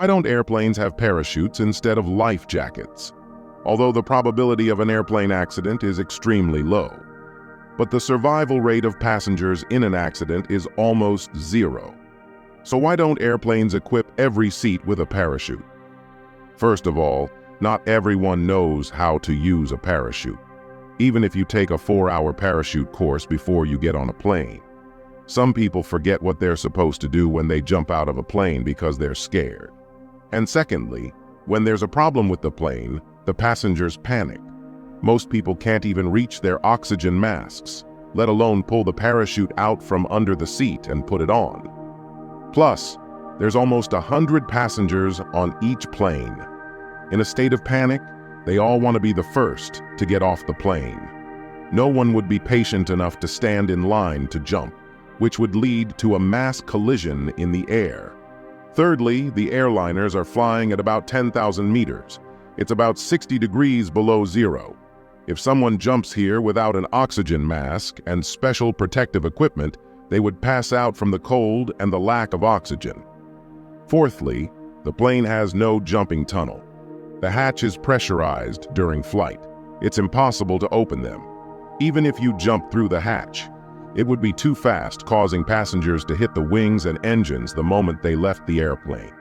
Why don't airplanes have parachutes instead of life jackets? Although the probability of an airplane accident is extremely low, but the survival rate of passengers in an accident is almost zero. So why don't airplanes equip every seat with a parachute? First of all, not everyone knows how to use a parachute, even if you take a 4-hour parachute course before you get on a plane. Some people forget what they're supposed to do when they jump out of a plane because they're scared. And secondly, when there's a problem with the plane, the passengers panic. Most people can't even reach their oxygen masks, let alone pull the parachute out from under the seat and put it on. Plus, there's almost 100 passengers on each plane. In a state of panic, they all want to be the first to get off the plane. No one would be patient enough to stand in line to jump, which would lead to a mass collision in the air. Thirdly, the airliners are flying at about 10,000 meters. It's about 60 degrees below zero. If someone jumps here without an oxygen mask and special protective equipment, they would pass out from the cold and the lack of oxygen. Fourthly, the plane has no jumping tunnel. The hatch is pressurized during flight. It's impossible to open them. Even if you jump through the hatch, it would be too fast, causing passengers to hit the wings and engines the moment they left the airplane.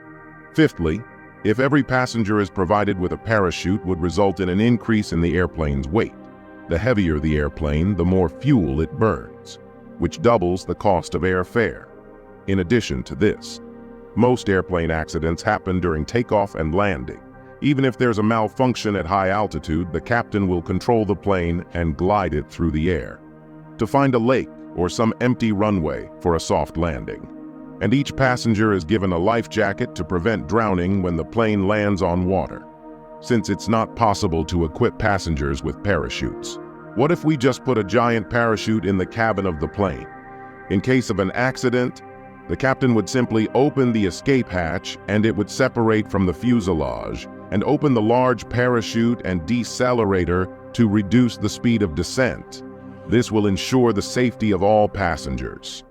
Fifthly, if every passenger is provided with a parachute, would result in an increase in the airplane's weight. The heavier the airplane, the more fuel it burns, which doubles the cost of airfare. In addition to this, most airplane accidents happen during takeoff and landing. Even if there's a malfunction at high altitude, the captain will control the plane and glide it through the air to find a lake or some empty runway for a soft landing. And each passenger is given a life jacket to prevent drowning when the plane lands on water, since it's not possible to equip passengers with parachutes. What if we just put a giant parachute in the cabin of the plane? In case of an accident, the captain would simply open the escape hatch and it would separate from the fuselage and open the large parachute and decelerator to reduce the speed of descent. This will ensure the safety of all passengers.